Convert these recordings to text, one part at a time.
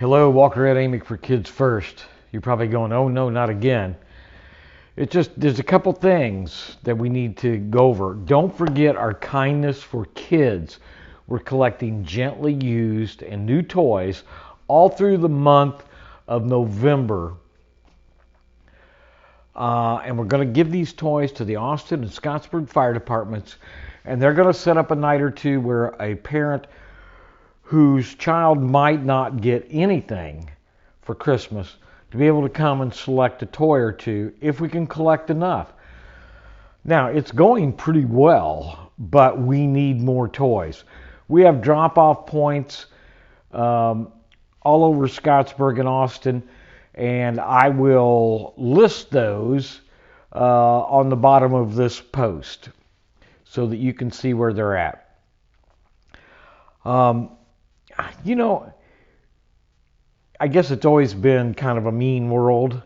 Hello, Walker Ed Amick for Kids First. You're probably going, oh no, not again. There's a couple things that we need to go over. Don't forget our kindness for kids. We're collecting gently used and new toys all through the month of November. And we're going to give these toys to the Austin and Scottsburg fire departments. And they're going to set up a night or two where a parent whose child might not get anything for Christmas to be able to come and select a toy or two if we can collect enough. Now, it's going pretty well, but we need more toys. We have drop-off points all over Scottsburg and Austin, and I will list those on the bottom of this post so that you can see where they're at. I guess it's always been kind of a mean world,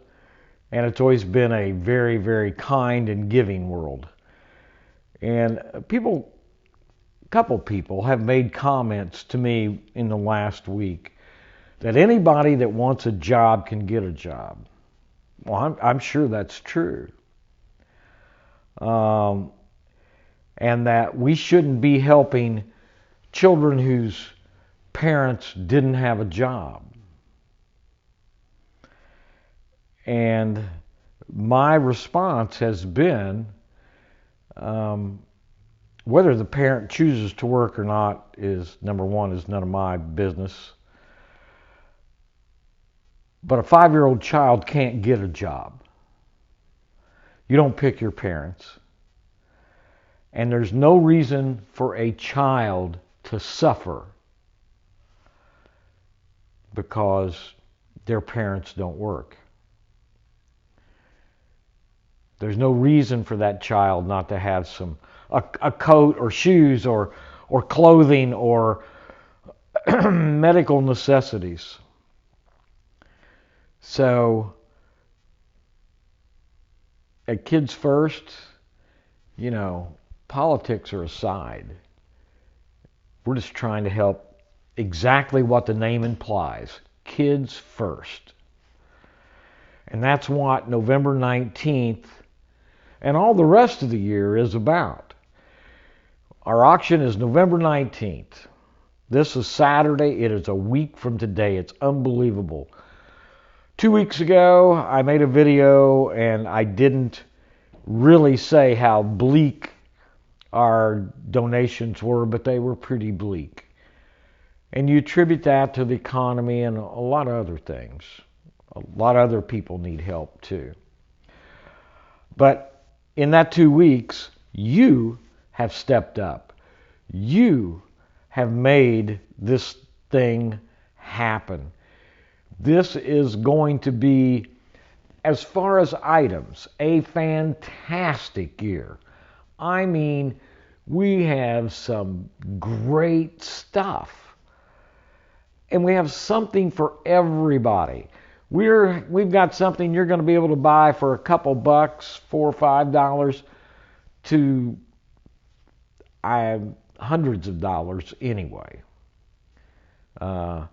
and it's always been a very, very kind and giving world. And a couple people have made comments to me in the last week that anybody that wants a job can get a job. Well, I'm sure that's true. And that we shouldn't be helping children whose parents didn't have a job. And my response has been, whether the parent chooses to work or not is, number one, is none of my business. But a 5-year-old child can't get a job. You don't pick your parents. And there's no reason for a child to suffer because their parents don't work. There's no reason for that child not to have a coat or shoes or clothing or medical necessities. So at Kids First, politics are aside. We're just trying to help exactly what the name implies. Kids First. And that's what November 19th and all the rest of the year is about. Our auction is November 19th. This is Saturday. It is a week from today. It's unbelievable. 2 weeks ago, I made a video and I didn't really say how bleak our donations were, but they were pretty bleak. And you attribute that to the economy and a lot of other things. A lot of other people need help too. But in that 2 weeks, you have stepped up. You have made this thing happen. This is going to be, as far as items, a fantastic year. I mean, we have some great stuff. And we have something for everybody. We've got something you're going to be able to buy for a couple bucks, $4 or $5, to hundreds of dollars anyway. A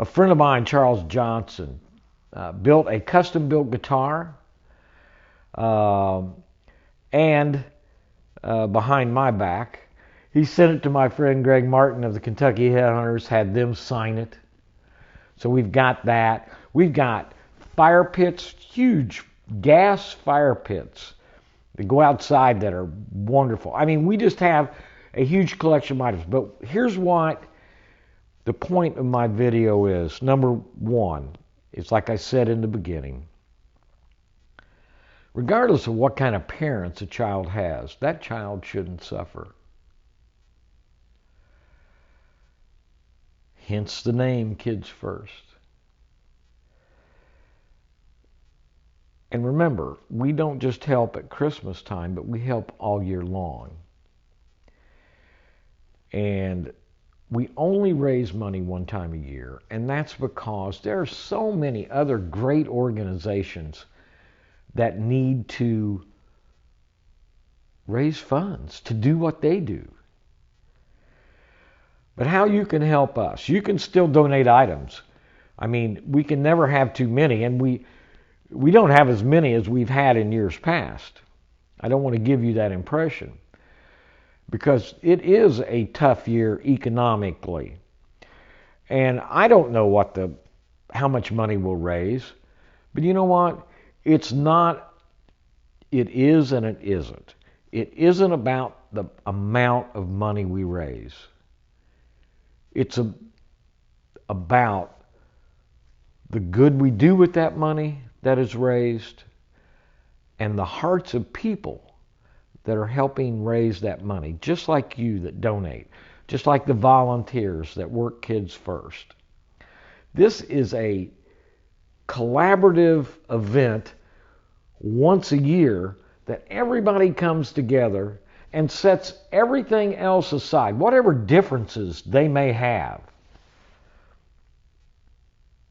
friend of mine, Charles Johnson, built a custom-built guitar, and behind my back, he sent it to my friend Greg Martin of the Kentucky Headhunters, had them sign it. So we've got that. We've got fire pits, huge gas fire pits that go outside that are wonderful. I mean, we just have a huge collection of items. But here's what the point of my video is. Number one, it's like I said in the beginning. Regardless of what kind of parents a child has, that child shouldn't suffer. Hence the name Kids First. And remember, we don't just help at Christmas time, but we help all year long. And we only raise money one time a year, and that's because there are so many other great organizations that need to raise funds to do what they do. But how you can help us, you can still donate items. I mean, we can never have too many, and we don't have as many as we've had in years past. I don't want to give you that impression, because it is a tough year economically. And I don't know how much money we'll raise, but you know what? It's not, it is and it isn't. It isn't about the amount of money we raise. It's about the good we do with that money that is raised and the hearts of people that are helping raise that money, just like you that donate, just like the volunteers that work Kids First. This is a collaborative event once a year that everybody comes together and sets everything else aside, whatever differences they may have.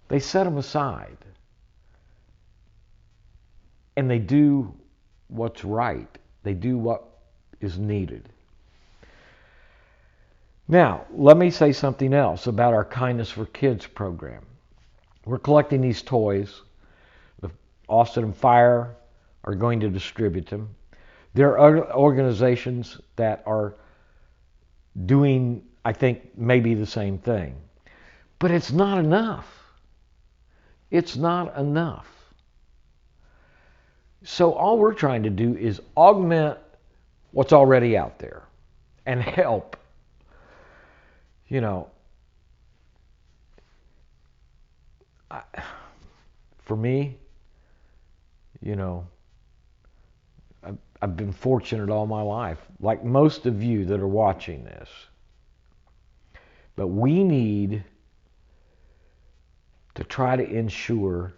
They set them aside. And they do what's right. They do what is needed. Now, let me say something else about our Kindness for Kids program. We're collecting these toys. The Austin Fire are going to distribute them. There are other organizations that are doing, I think, maybe the same thing. But it's not enough. It's not enough. So all we're trying to do is augment what's already out there and help. You know, for me, you know, I've been fortunate all my life, like most of you that are watching this. But we need to try to ensure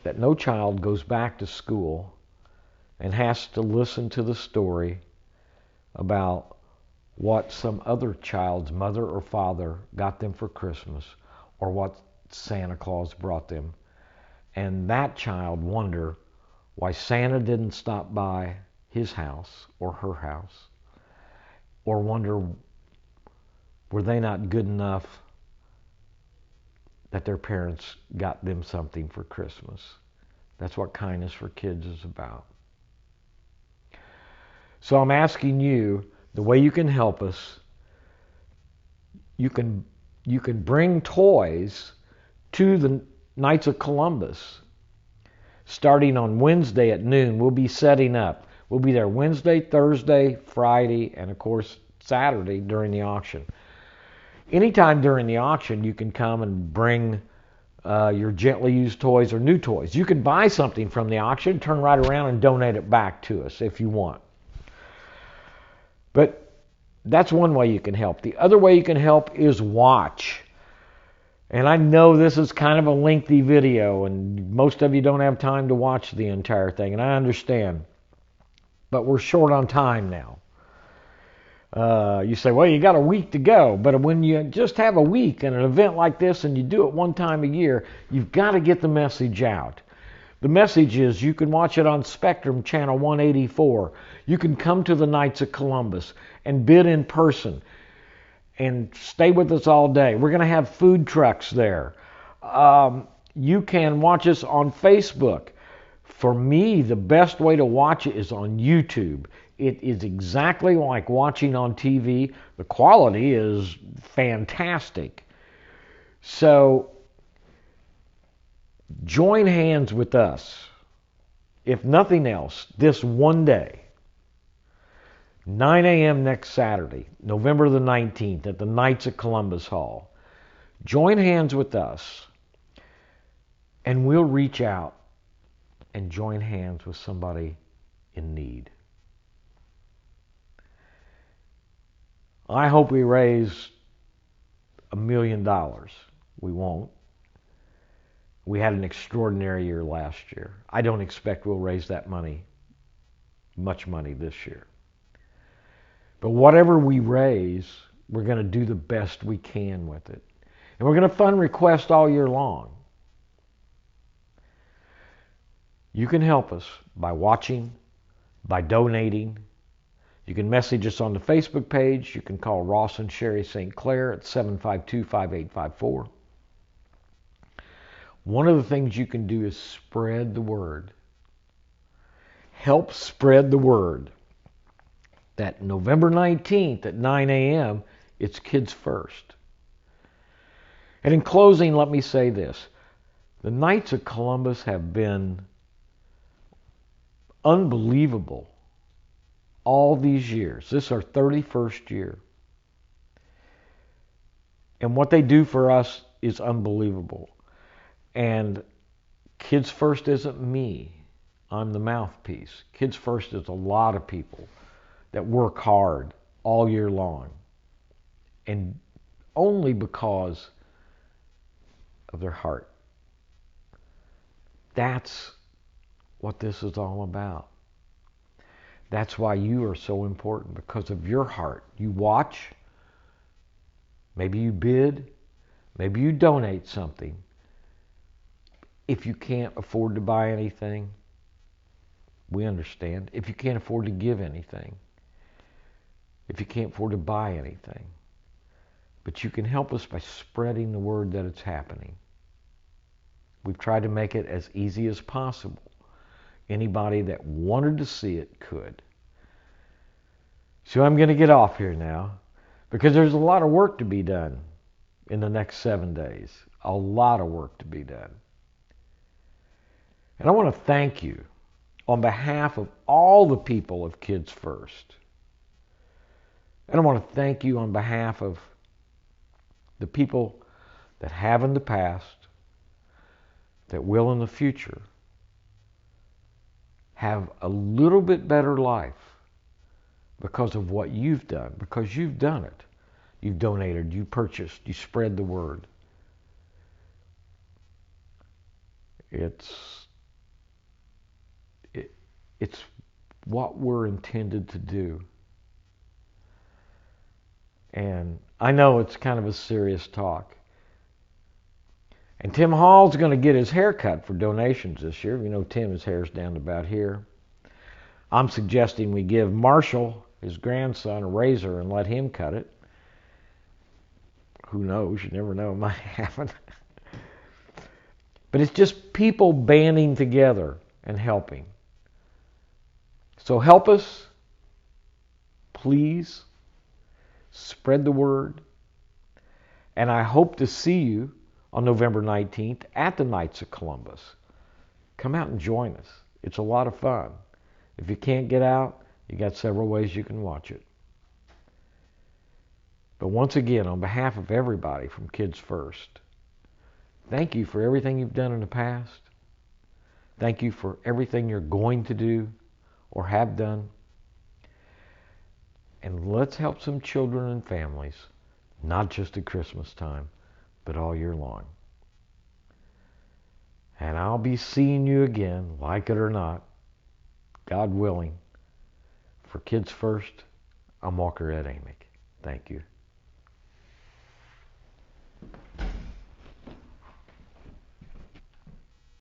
that no child goes back to school and has to listen to the story about what some other child's mother or father got them for Christmas, or what Santa Claus brought them, and that child wonder why Santa didn't stop by his house or her house, or wonder were they not good enough that their parents got them something for Christmas. That's what Kindness for Kids is about. So I'm asking you, the way you can help us, you can bring toys to the Knights of Columbus. Starting on Wednesday at noon, we'll be setting up. We'll be there Wednesday, Thursday, Friday, and of course Saturday during the auction. Anytime during the auction, you can come and bring your gently used toys or new toys. You can buy something from the auction, turn right around and donate it back to us if you want. But that's one way you can help. The other way you can help is watch. And I know this is kind of a lengthy video, and most of you don't have time to watch the entire thing, and I understand. But we're short on time now. You say, well, you got a week to go. But when you just have a week in an event like this and you do it one time a year, you've got to get the message out. The message is you can watch it on Spectrum Channel 184. You can come to the Knights of Columbus and bid in person and stay with us all day. We're going to have food trucks there. You can watch us on Facebook. For me, the best way to watch it is on YouTube. It is exactly like watching on TV. The quality is fantastic. So join hands with us, if nothing else, this one day. 9 a.m. next Saturday, November the 19th, at the Knights of Columbus Hall. Join hands with us, and we'll reach out and join hands with somebody in need. I hope we raise $1 million. We won't. We had an extraordinary year last year. I don't expect we'll raise that money, much money this year. But whatever we raise, we're going to do the best we can with it. And we're going to fund requests all year long. You can help us by watching, by donating. You can message us on the Facebook page. You can call Ross and Sherry St. Clair at 752-5854. One of the things you can do is spread the word. Help spread the word that November 19th at 9 a.m., it's Kids First. And in closing, let me say this. The Knights of Columbus have been unbelievable all these years. This is our 31st year. And what they do for us is unbelievable. And Kids First isn't me. I'm the mouthpiece. Kids First is a lot of people that work hard all year long. And only because of their heart. That's what this is all about. That's why you are so important, because of your heart. You watch, maybe you bid, maybe you donate something. If you can't afford to buy anything, we understand. If you can't afford to give anything, if you can't afford to buy anything, but you can help us by spreading the word that it's happening. We've tried to make it as easy as possible. Anybody that wanted to see it could. So I'm going to get off here now, because there's a lot of work to be done in the next 7 days. A lot of work to be done. And I want to thank you on behalf of all the people of Kids First. And I want to thank you on behalf of the people that have in the past, that will in the future, have a little bit better life because of what you've done, because you've done it. You've donated, you purchased, you spread the word. It's what we're intended to do. And I know it's kind of a serious talk. And Tim Hall's going to get his hair cut for donations this year. You know, Tim's hair's down to about here. I'm suggesting we give Marshall, his grandson, a razor and let him cut it. Who knows? You never know. It might happen. But it's just people banding together and helping. So help us. Please spread the word. And I hope to see you on November 19th at the Knights of Columbus. Come out and join us. It's a lot of fun. If you can't get out, you got several ways you can watch it. But once again, on behalf of everybody from Kids First, thank you for everything you've done in the past. Thank you for everything you're going to do or have done. And let's help some children and families, not just at Christmas time, but all year long. And I'll be seeing you again, like it or not, God willing. For Kids First, I'm Walker Ed Amick. Thank you.